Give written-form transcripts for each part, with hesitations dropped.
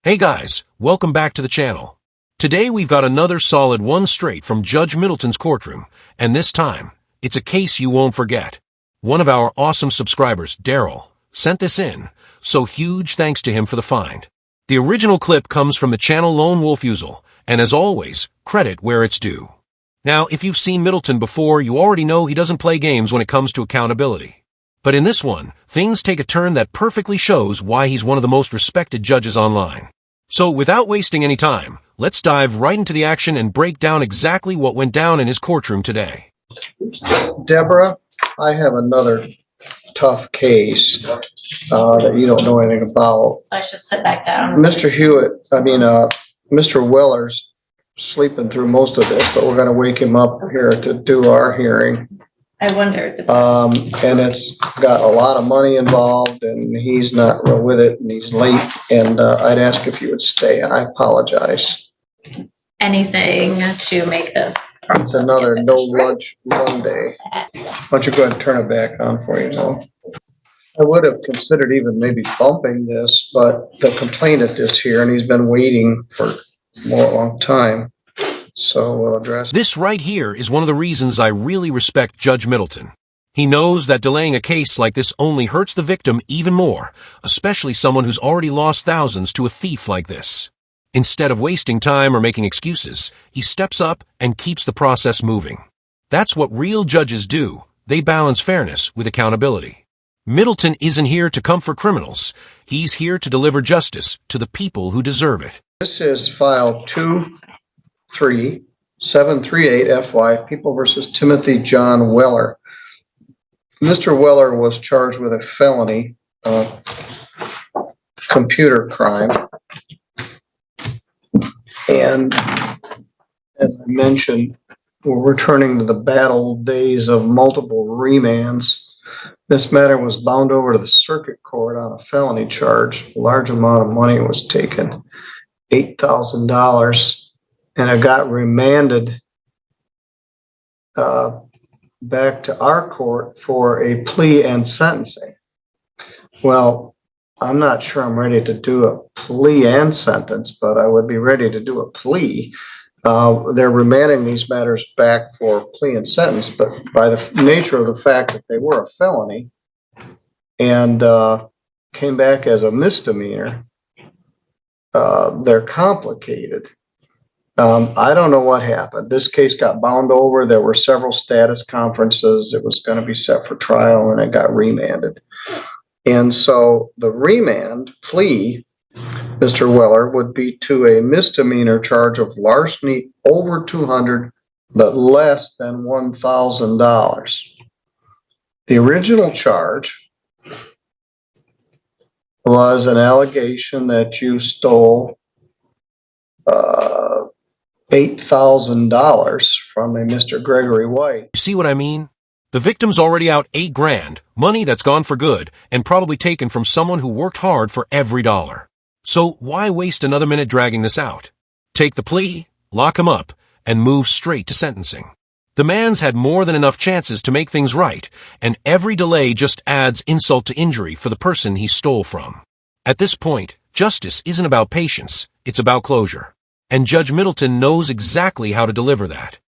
Hey guys, welcome back to the channel. Today we've got another solid one straight from Judge Middleton's courtroom, and this time, it's a case you won't forget. One of our awesome subscribers, Daryl, sent this in, so huge thanks to him for the find. The original clip comes from the channel Lone Wolf Usual, and as always, credit where it's due. Now, if you've seen Middleton before, you already know he doesn't play games when it comes to accountability. But in this one, things take a turn that perfectly shows why he's one of the most respected judges online. So without wasting any time, let's dive right into the action and break down exactly what went down in his courtroom today. Deborah, I have another tough case that you don't know anything about. So I should sit back down. Mr. Weller's sleeping through most of this, but we're going to wake him up here to do our hearing. I wondered. And it's got a lot of money involved, and he's not real with it, and he's late. And I'd ask if you would stay. I apologize. Anything to make this. It's another no lunch Monday. Why don't you go ahead and turn it back on for you now? I would have considered even maybe bumping this, but the complainant is here, and he's been waiting for a long time. So we'll address this right here is one of the reasons I really respect Judge Middleton. He knows that delaying a case like this only hurts the victim even more, especially someone who's already lost thousands to a thief like this. Instead of wasting time or making excuses, he steps up and keeps the process moving. That's what real judges do. They balance fairness with accountability. Middleton isn't here to comfort criminals. He's here to deliver justice to the people who deserve it. This is file 23738FY, People versus Timothy John Weller. Mr. Weller was charged with a felony computer crime. And as I mentioned, we're returning to the bad old days of multiple remands. This matter was bound over to the circuit court on a felony charge. A large amount of money was taken, $8,000, and it got remanded back to our court for a plea and sentencing. Well, I'm not sure I'm ready to do a plea and sentence, but I would be ready to do a plea. They're remanding these matters back for plea and sentence, but by the nature of the fact that they were a felony and came back as a misdemeanor, they're complicated. I don't know what happened. This case got bound over. There were several status conferences. It was going to be set for trial, and it got remanded. And so the remand plea, Mr. Weller, would be to a misdemeanor charge of larceny over $200, but less than $1,000. The original charge was an allegation that you stole $8,000 from a Mr. Gregory White. You see what I mean? The victim's already out $8,000, money that's gone for good, and probably taken from someone who worked hard for every dollar. So why waste another minute dragging this out? Take the plea, lock him up, and move straight to sentencing. The man's had more than enough chances to make things right, and every delay just adds insult to injury for the person he stole from. At this point, justice isn't about patience, it's about closure. And Judge Middleton knows exactly how to deliver that.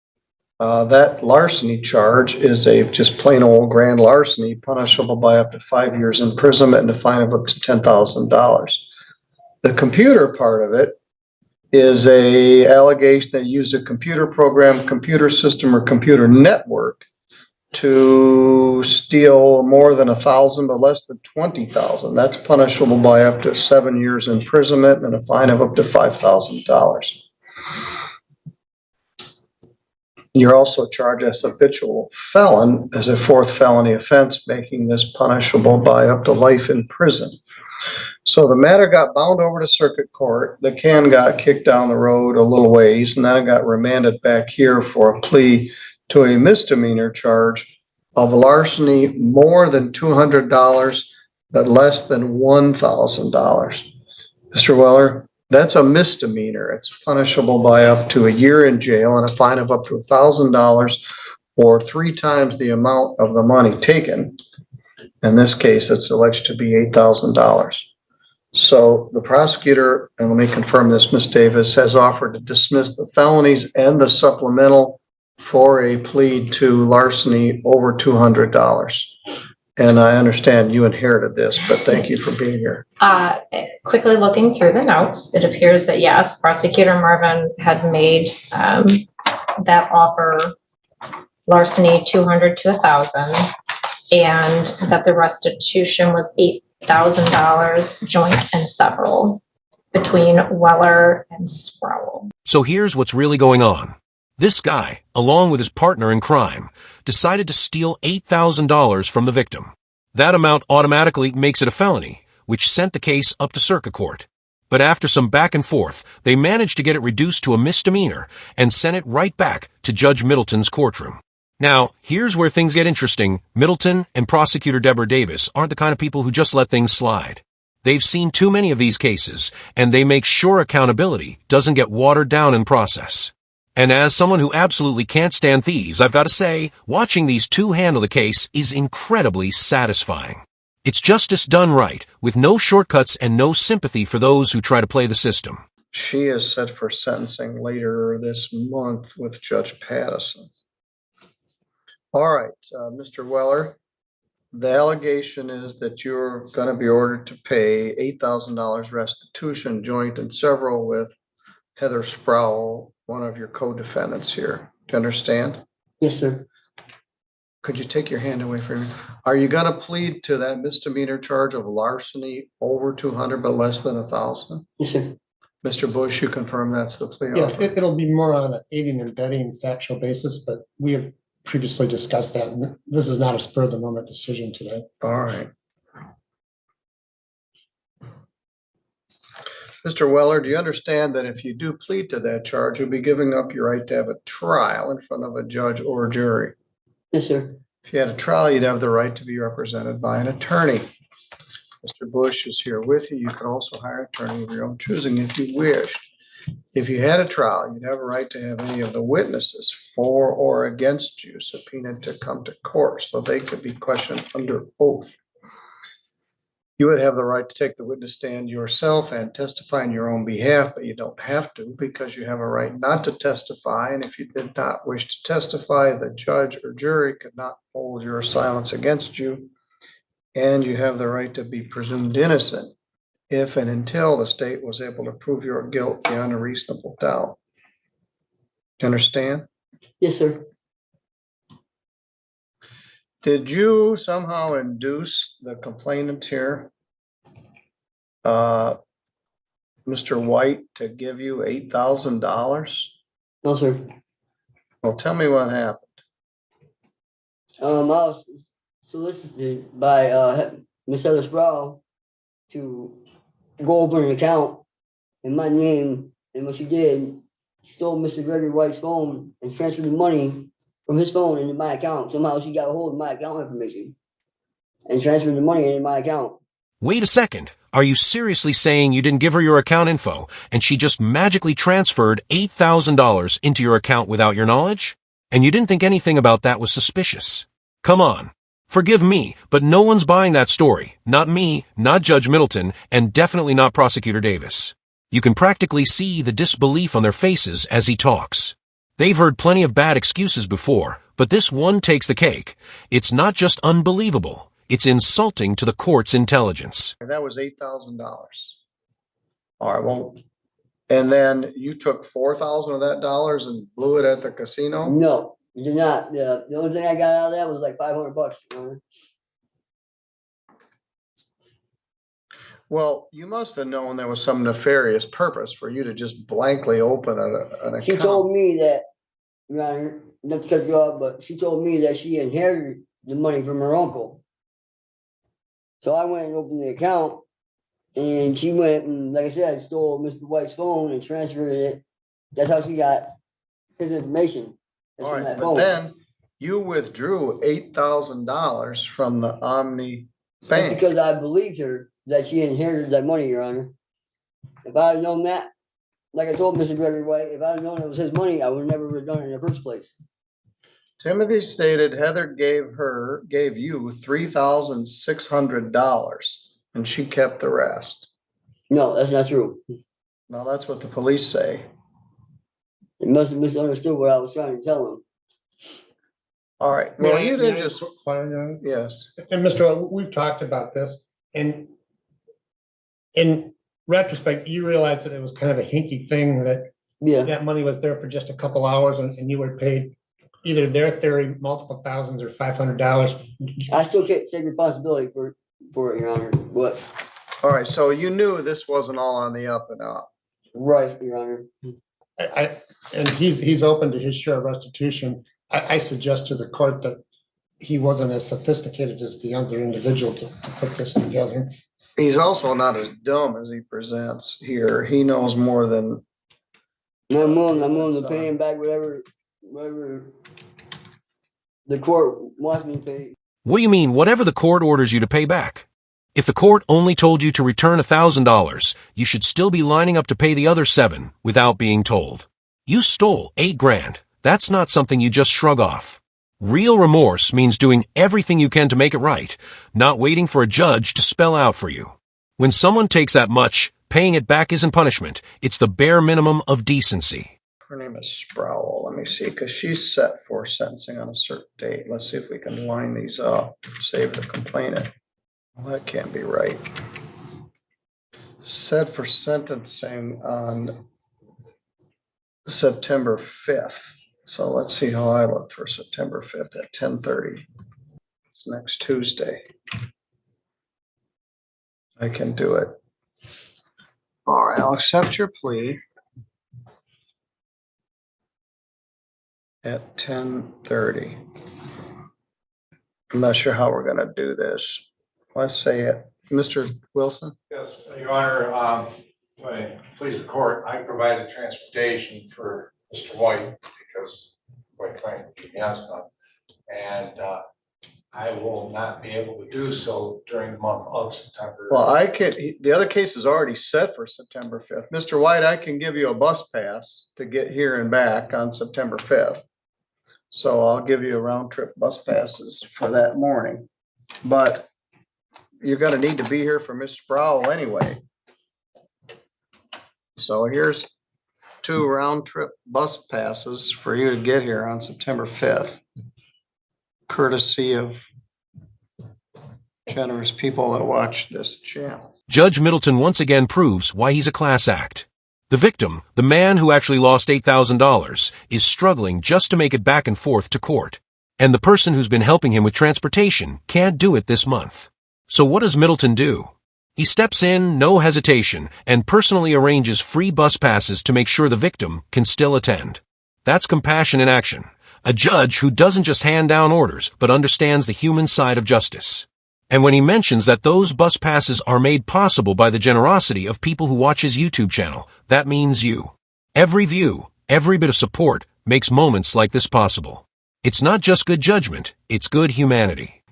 That larceny charge is a just plain old grand larceny, punishable by up to 5 years imprisonment and a fine of up to $10,000. The computer part of it is a allegation that used a computer program, computer system, or computer network to steal more than 1,000 but less than 20,000. That's punishable by up to 7 years imprisonment and a fine of up to $5,000. You're also charged as a habitual felon as a fourth felony offense, making this punishable by up to life in prison. So the matter got bound over to circuit court. The can got kicked down the road a little ways, and then it got remanded back here for a plea to a misdemeanor charge of larceny more than $200, but less than $1,000. Mr. Weller, that's a misdemeanor. It's punishable by up to a year in jail and a fine of up to $1,000 or 3 times the amount of the money taken. In this case, it's alleged to be $8,000. So the prosecutor, and let me confirm this, Ms. Davis, has offered to dismiss the felonies and the supplemental for a plea to larceny over $200. And I understand you inherited this, but thank you for being here. Quickly looking through the notes, it appears that yes, Prosecutor Marvin had made that offer, larceny 200 to 1,000, and that the restitution was $8,000 joint and several between Weller and Sproul. So here's what's really going on. This guy, along with his partner in crime, decided to steal $8,000 from the victim. That amount automatically makes it a felony, which sent the case up to circuit court. But after some back and forth, they managed to get it reduced to a misdemeanor and sent it right back to Judge Middleton's courtroom. Now, here's where things get interesting. Middleton and Prosecutor Deborah Davis aren't the kind of people who just let things slide. They've seen too many of these cases, and they make sure accountability doesn't get watered down in process. And as someone who absolutely can't stand thieves, I've got to say, watching these two handle the case is incredibly satisfying. It's justice done right, with no shortcuts and no sympathy for those who try to play the system. She is set for sentencing later this month with Judge Pattison. All right, Mr. Weller, the allegation is that you're going to be ordered to pay $8,000 restitution, joint and several, with Heather Sproul, one of your co-defendants here. Do you understand? Yes, sir. Could you take your hand away from me? Are you going to plead to that misdemeanor charge of larceny over 200 but less than 1,000? Yes, sir. Mr. Bush, you confirm that's the plea Yes, offer? it'll be more on an aiding and abetting factual basis, but we have previously discussed that. And this is not a spur of the moment decision today. All right. Mr. Weller, do you understand that if you do plead to that charge, you'll be giving up your right to have a trial in front of a judge or jury? Yes, sir. If you had a trial, you'd have the right to be represented by an attorney. Mr. Bush is here with you. You can also hire an attorney of your own choosing if you wished. If you had a trial, you'd have a right to have any of the witnesses for or against you subpoenaed to come to court so they could be questioned under oath. You would have the right to take the witness stand yourself and testify on your own behalf, but you don't have to because you have a right not to testify. And if you did not wish to testify, the judge or jury could not hold your silence against you. And you have the right to be presumed innocent if and until the state was able to prove your guilt beyond a reasonable doubt. Do you understand? Yes, sir. Did you somehow induce the complainant here, Mr. White, to give you $8,000? No, sir. Well, tell me what happened. I was solicited by Miss Heather Sproul to go open an account in my name, and what she did, she stole Mr. Gregory White's phone and transferred the money from his phone into my account. Somehow she got a hold of my account information and transferred the money into my account. Wait a second. Are you seriously saying you didn't give her your account info and she just magically transferred $8,000 into your account without your knowledge? And you didn't think anything about that was suspicious? Come on. Forgive me, but no one's buying that story. Not me, not Judge Middleton, and definitely not Prosecutor Davis. You can practically see the disbelief on their faces as he talks. They've heard plenty of bad excuses before, but this one takes the cake. It's not just unbelievable. It's insulting to the court's intelligence. That was $8,000. All right, well, and then you took $4,000 of that dollars and blew it at the casino? No, you did not. The only thing I got out of that was like $500. Well, you must have known there was some nefarious purpose for you to just blankly open an account. She told me that, Your Honor, not to cut you off, but she told me that she inherited the money from her uncle. So I went and opened the account, and she went and, like I said, stole Mr. White's phone and transferred it. That's how she got his information. That's All from right, that but phone. then you withdrew $8,000 from the Omni That's Bank. because I believed her that she inherited that money, Your Honor. If I had known that, like I told Mr. Gregory White, if I had known it was his money, I would never have done it in the first place. Timothy stated Heather gave you $3,600 and she kept the rest. No, that's not true. No, that's what the police say. He must have misunderstood what I was trying to tell him. All right, well, you May didn't I just, inquire? yes. And Mr. O, we've talked about this, and in retrospect, you realized that it was kind of a hinky thing that Yeah, that money was there for just a couple hours and you were paid either their theory, multiple thousands or $500. I still can't take responsibility for it, Your Honor. But All right, so you knew this wasn't all on the up and up. right, Your Honor. And he's open to his share of restitution. I suggest to the court that he wasn't as sophisticated as the other individual to put this together. He's also not as dumb as he presents here. He knows more than, I'm willing to pay him back whatever the court wants me to pay. What do you mean, whatever the court orders you to pay back? If the court only told you to return $1,000, you should still be lining up to pay the other $7 without being told. You stole $8 grand. That's not something you just shrug off. Real remorse means doing everything you can to make it right, not waiting for a judge to spell out for you. When someone takes that much, paying it back isn't punishment. It's the bare minimum of decency. her name is Sproul. Let me see, because she's set for sentencing on a certain date. Let's see if we can line these up, save the complainant. Well, that can't be right. Set for sentencing on September 5th. So let's see how I look for September 5th at 10:30. It's next Tuesday. I can do it. All right, I'll accept your plea at 10:30. I'm not sure how we're gonna do this. Let's say it. Mr. Wilson? Yes, Your Honor, please the court, I provided transportation for Mr. White because quite frankly, he has none. And I will not be able to do so during the month of September. Well, I could, the other case is already set for September 5th. Mr. White, I can give you a bus pass to get here and back on September 5th. So I'll give you a round trip bus passes for that morning. But you're gonna need to be here for Ms. Sproul anyway. So here's 2 round trip bus passes for you to get here on September 5th. Courtesy of generous people that watch this channel. Judge Middleton once again proves why he's a class act. The victim, the man who actually lost $8,000, is struggling just to make it back and forth to court. And the person who's been helping him with transportation can't do it this month. So what does Middleton do? He steps in, no hesitation, and personally arranges free bus passes to make sure the victim can still attend. That's compassion in action. A judge who doesn't just hand down orders, but understands the human side of justice. And when he mentions that those bus passes are made possible by the generosity of people who watch his YouTube channel, that means you. Every view, every bit of support makes moments like this possible. It's not just good judgment, it's good humanity.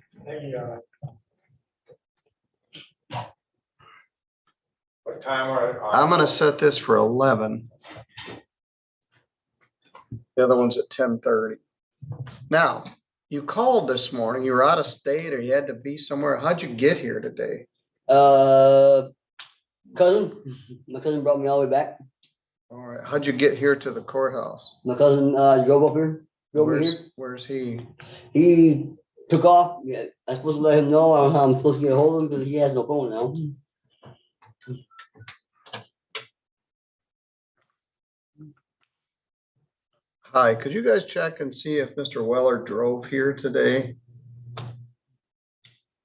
What time are? I'm gonna set this for 11. The other one's at 10:30. Now, you called this morning, you were out of state or you had to be somewhere. How'd you get here today? Cousin, my cousin brought me all the way back. All right, how'd you get here to the courthouse? My cousin drove up here. Drove me here. Where's he? He took off. Yeah, I'm supposed to let him know how I'm supposed to get a hold of him because he has no phone now. Hi, could you guys check and see if Mr. Weller drove here today?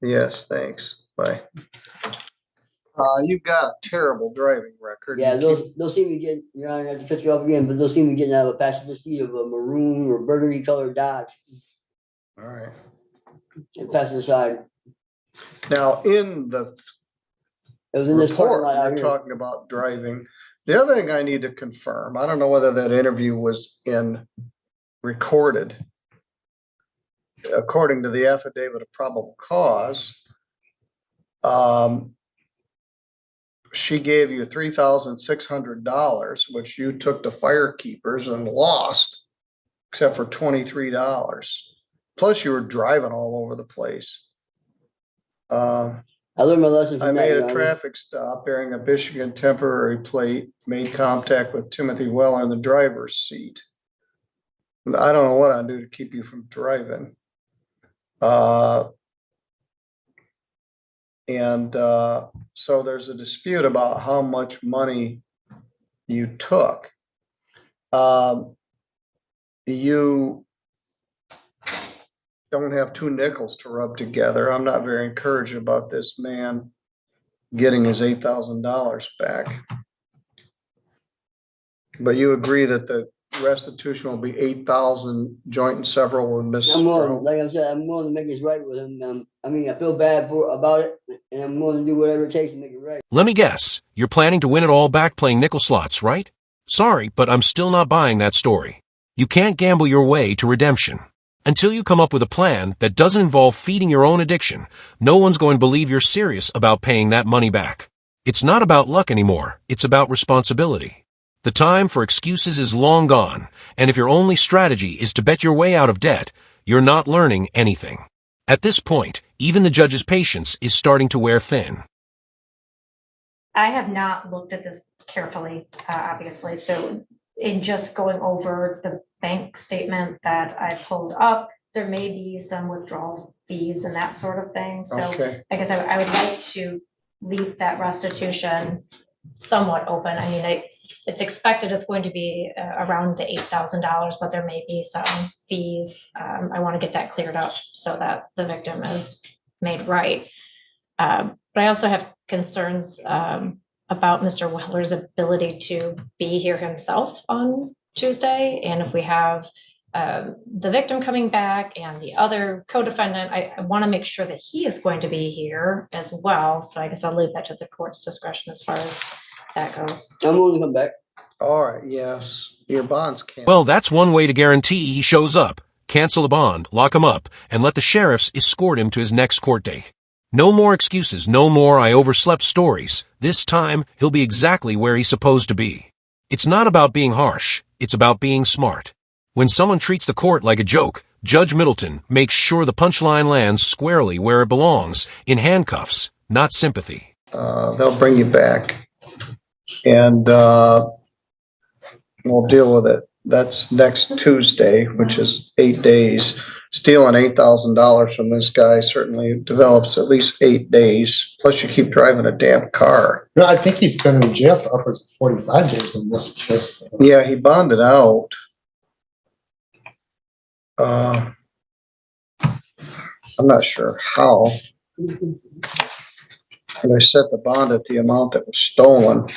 Yes, thanks. Bye. You've got a terrible driving record. Yeah, they'll see me getting, Your Honor, I have to cut you off again, but they'll see me getting out of a passenger seat of a maroon or burgundy colored Dodge. All right. And passenger side. Now, in the It was in this parking report, lot out you're here. talking about driving. The other thing I need to confirm, I don't know whether that interview was recorded. According to the affidavit of probable cause, she gave you $3,600, which you took to Firekeepers and lost, except for $23. Plus, you were driving all over the place. I learned my lesson I from that, made Your a Honor. traffic stop bearing a Michigan temporary plate, made contact with Timothy Weller in the driver's seat. I don't know what I'd do to keep you from driving. So there's a dispute about how much money you took. You don't have two nickels to rub together. I'm not very encouraged about this man getting his $8,000 back. But you agree that the restitution will be 8,000 joint and several with Miss I'm willing, Sproul? like I said, I'm willing to make this right with him. I mean, I feel bad about it, and I'm willing to do whatever it takes to make it right. Let me guess, you're planning to win it all back playing nickel slots, right? Sorry, but I'm still not buying that story. You can't gamble your way to redemption. Until you come up with a plan that doesn't involve feeding your own addiction, no one's going to believe you're serious about paying that money back. It's not about luck anymore, it's about responsibility. The time for excuses is long gone, and if your only strategy is to bet your way out of debt, you're not learning anything. At this point, even the judge's patience is starting to wear thin. I have not looked at this carefully, obviously, so in just going over the bank statement that I pulled up, there may be some withdrawal fees and that sort of thing, so Okay, I guess I would like to leave that restitution somewhat open. I mean, it's expected it's going to be around the $8,000, but there may be some fees. I want to get that cleared up so that the victim is made right. But I also have concerns about Mr. Weller's ability to be here himself on Tuesday. And if we have the victim coming back and the other co-defendant, I want to make sure that he is going to be here as well. So I guess I'll leave that to the court's discretion as far as that goes. I'm willing to come back. all right, yes, your bonds can't. Well, that's one way to guarantee he shows up. Cancel the bond, lock him up, and let the sheriffs escort him to his next court date. No more excuses, no more I overslept stories. This time, he'll be exactly where he's supposed to be. It's not about being harsh, it's about being smart. When someone treats the court like a joke, Judge Middleton makes sure the punchline lands squarely where it belongs, in handcuffs, not sympathy. They'll bring you back, and we'll deal with it. That's next Tuesday, which is 8 days. Stealing $8,000 from this guy certainly develops at least 8 days. Plus, you keep driving a damn car. No, I think he's been in jail for upwards of 45 days in this case. Yeah, he bonded out. I'm not sure how. And I set the bond at the amount that was stolen.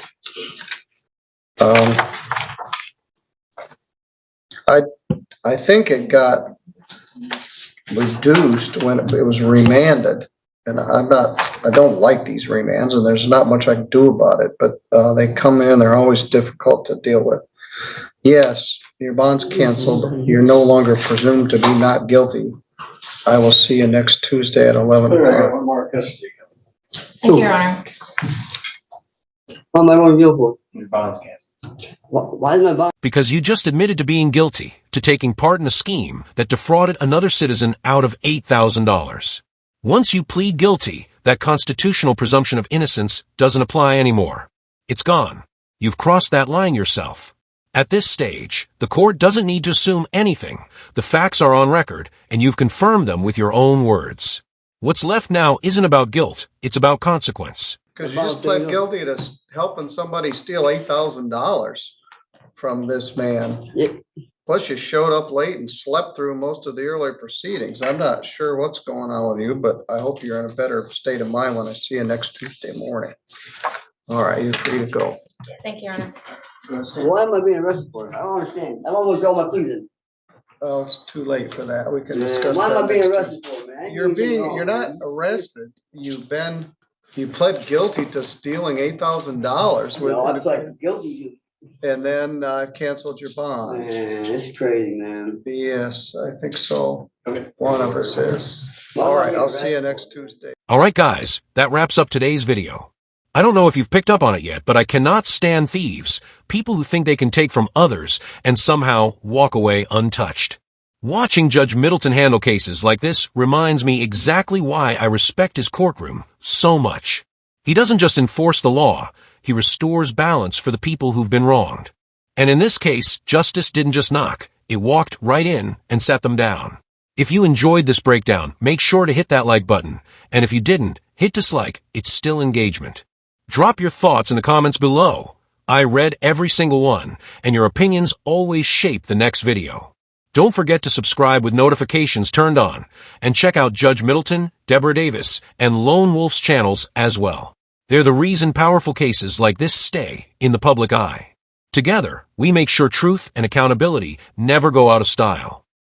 I think it got reduced when it was remanded. And I don't like these remands, and there's not much I can do about it, but they come in, they're always difficult to deal with. Yes, your bond's canceled. You're no longer presumed to be not guilty. I will see you next Tuesday at 11 o'clock. One more custody. Thank you, Your Honor. What am I going to deal for? Your bond's canceled. Why is my bond? Because you just admitted to being guilty, to taking part in a scheme that defrauded another citizen out of $8,000. Once you plead guilty, that constitutional presumption of innocence doesn't apply anymore. It's gone. You've crossed that line yourself. At this stage, the court doesn't need to assume anything. The facts are on record, and you've confirmed them with your own words. What's left now isn't about guilt, it's about consequence. Because you just pled guilty to helping somebody steal $8,000 from this man. Yeah. Plus, you showed up late and slept through most of the earlier proceedings. I'm not sure what's going on with you, but I hope you're in a better state of mind when I see you next Tuesday morning. All right, you're free to go. Thank you, Your Honor. Why am I being arrested for? I don't understand. I almost got my pleas in. Oh, it's too late for that. We can Man, discuss why am I that being next time. arrested for, man? I ain't doing anything wrong, You're not man. arrested. You pled guilty to stealing $8,000 No, I with, pled guilty. and then canceled your bond. Man, it's crazy, man. Yes, I think so. Okay. One of us is. Why All am I right, being I'll see you arrested next for? Tuesday. Alright guys, that wraps up today's video. I don't know if you've picked up on it yet, but I cannot stand thieves, people who think they can take from others and somehow walk away untouched. Watching Judge Middleton handle cases like this reminds me exactly why I respect his courtroom so much. He doesn't just enforce the law, he restores balance for the people who've been wronged. And in this case, justice didn't just knock, it walked right in and sat them down. If you enjoyed this breakdown, make sure to hit that like button. And if you didn't, hit dislike, it's still engagement. Drop your thoughts in the comments below. I read every single one, and your opinions always shape the next video. Don't forget to subscribe with notifications turned on, and check out Judge Middleton, Deborah Davis, and Lone Wolf's channels as well. They're the reason powerful cases like this stay in the public eye. Together, we make sure truth and accountability never go out of style.